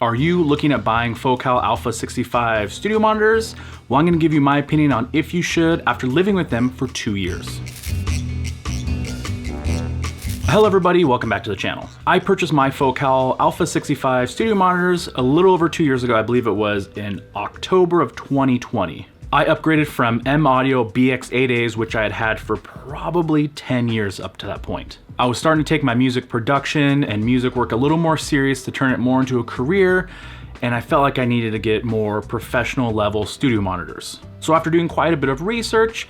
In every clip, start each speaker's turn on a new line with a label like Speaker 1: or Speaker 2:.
Speaker 1: Are you looking at buying Focal Alpha 65 studio monitors? Well, I'm gonna give you my opinion on if you should after living with them for 2 years. Hello everybody, welcome back to the channel. I purchased my Focal Alpha 65 studio monitors a little over 2 years ago. I believe it was in October of 2020. I upgraded from M Audio BX8As, which I had had for probably 10 years up to that point. I was starting to take my music production and music work a little more serious to turn it more into a career, and I felt like I needed to get more professional level studio monitors. So after doing quite a bit of research,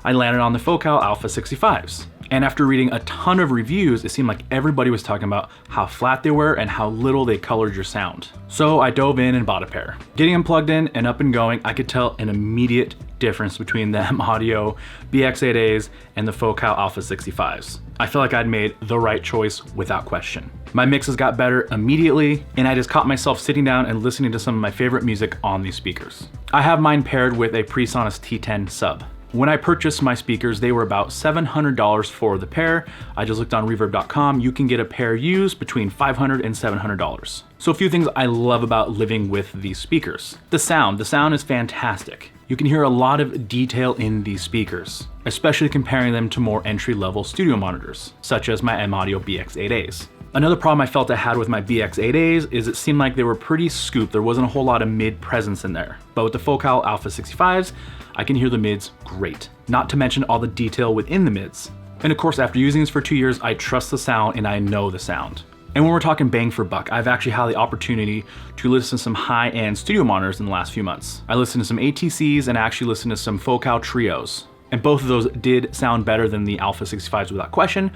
Speaker 1: I landed on the Focal Alpha 65s. And after reading a ton of reviews, it seemed like everybody was talking about how flat they were and how little they colored your sound. So I dove in and bought a pair. Getting them plugged in and up and going, I could tell an immediate difference between the M Audio BX8As and the Focal Alpha 65s. I feel like I'd made the right choice without question. My mixes got better immediately, and I just caught myself sitting down and listening to some of my favorite music on these speakers. I have mine paired with a PreSonus T10 sub. When I purchased my speakers, they were about $700 for the pair. I just looked on reverb.com. You can get a pair used between $500 and $700. So a few things I love about living with these speakers. The sound is fantastic. You can hear a lot of detail in these speakers, especially comparing them to more entry-level studio monitors, such as my M Audio BX8As. Another problem I felt I had with my BX8As is it seemed like they were pretty scooped. There wasn't a whole lot of mid presence in there. But with the Focal Alpha 65s, I can hear the mids great, not to mention all the detail within the mids. And of course, after using this for 2 years, I trust the sound and I know the sound. And when we're talking bang for buck, I've actually had the opportunity to listen to some high-end studio monitors in the last few months. I listened to some ATCs and I actually listened to some Focal Trios. And both of those did sound better than the Alpha 65s without question,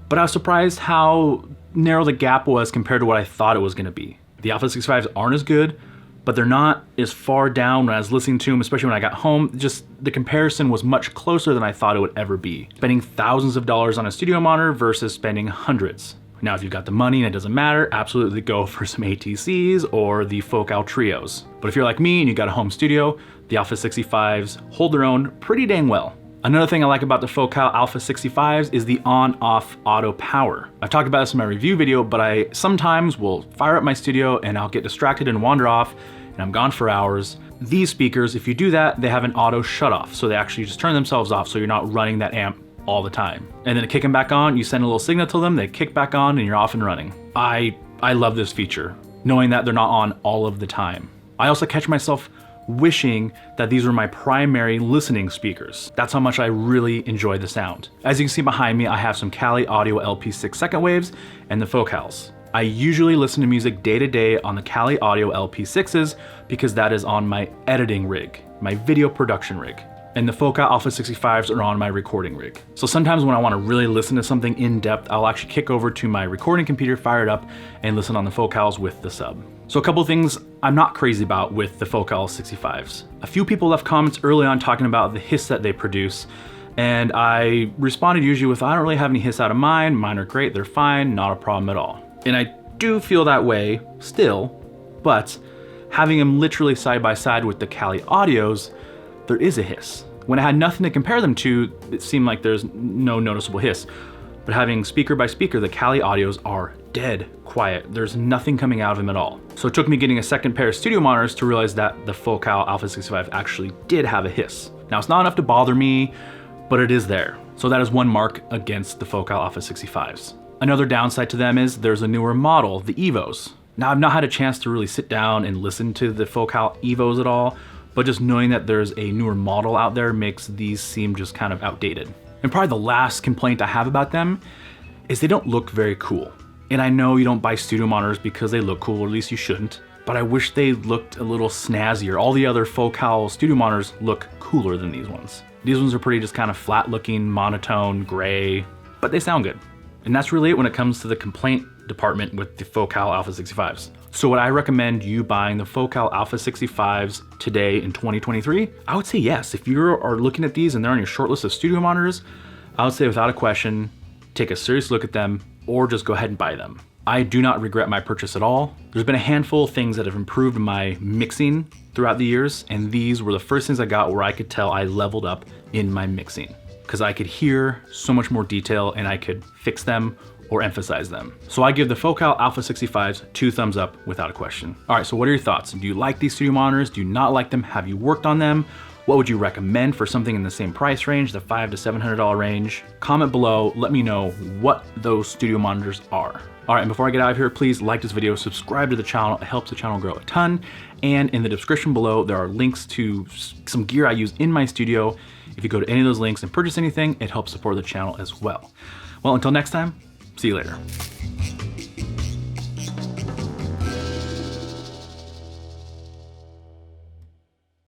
Speaker 1: but I was surprised how narrow the gap was compared to what I thought it was gonna be. The Alpha 65s aren't as good, but they're not as far down when I was listening to them, especially when I got home. Just the comparison was much closer than I thought it would ever be. Spending thousands of dollars on a studio monitor versus spending hundreds. Now, if you've got the money and it doesn't matter, absolutely go for some ATCs or the Focal Trios. But if you're like me and you got a home studio, the Alpha 65s hold their own pretty dang well. Another thing I like about the Focal Alpha 65s is the on-off auto power. I've talked about this in my review video, but I sometimes will fire up my studio and I'll get distracted and wander off and I'm gone for hours. These speakers, if you do that, they have an auto shut off. So they actually just turn themselves off so you're not running that amp all the time. And then to kick them back on, you send a little signal to them, they kick back on and you're off and running. I love this feature, knowing that they're not on all of the time. I also catch myself wishing that these were my primary listening speakers. That's how much I really enjoy the sound. As you can see behind me, I have some Kali Audio LP6 second waves and the Focals. I usually listen to music day to day on the Kali Audio LP6s because that is on my editing rig, my video production rig. And the Focal Alpha 65s are on my recording rig. So sometimes when I wanna really listen to something in depth, I'll actually kick over to my recording computer, fire it up, and listen on the Focals with the sub. So a couple of things I'm not crazy about with the Focal 65s. A few people left comments early on talking about the hiss that they produce, and I responded usually with, I don't really have any hiss out of mine are great, they're fine, not a problem at all. And I do feel that way still, but having them literally side by side with the Kali Audios, there is a hiss. When I had nothing to compare them to, it seemed like there's no noticeable hiss. But having speaker by speaker, the Kali Audios are dead quiet. There's nothing coming out of them at all. So it took me getting a second pair of studio monitors to realize that the Focal Alpha 65 actually did have a hiss. Now it's not enough to bother me, but it is there. So that is one mark against the Focal Alpha 65s. Another downside to them is there's a newer model, the Evos. Now I've not had a chance to really sit down and listen to the Focal Evos at all, but just knowing that there's a newer model out there makes these seem just kind of outdated. And probably the last complaint I have about them is they don't look very cool. And I know you don't buy studio monitors because they look cool, or at least you shouldn't, but I wish they looked a little snazzier. All the other Focal studio monitors look cooler than these ones. These ones are pretty just kind of flat looking, monotone, gray, but they sound good. And that's really it when it comes to the complaint department with the Focal Alpha 65s. So would I recommend you buying the Focal Alpha 65s today in 2023? I would say yes. If you are looking at these and they're on your short list of studio monitors, I would say without a question, take a serious look at them or just go ahead and buy them. I do not regret my purchase at all. There's been a handful of things that have improved my mixing throughout the years, and these were the first things I got where I could tell I leveled up in my mixing because I could hear so much more detail and I could fix them or emphasize them. So I give the Focal Alpha 65s 2 thumbs up without a question. All right, so what are your thoughts? Do you like these studio monitors? Do you not like them? Have you worked on them? What would you recommend for something in the same price range, the $500 to $700 range? Comment below, let me know what those studio monitors are. All right, and before I get out of here, please like this video, subscribe to the channel. It helps the channel grow a ton. And in the description below, there are links to some gear I use in my studio. If you go to any of those links and purchase anything, it helps support the channel as well. Well, until next time, see you later.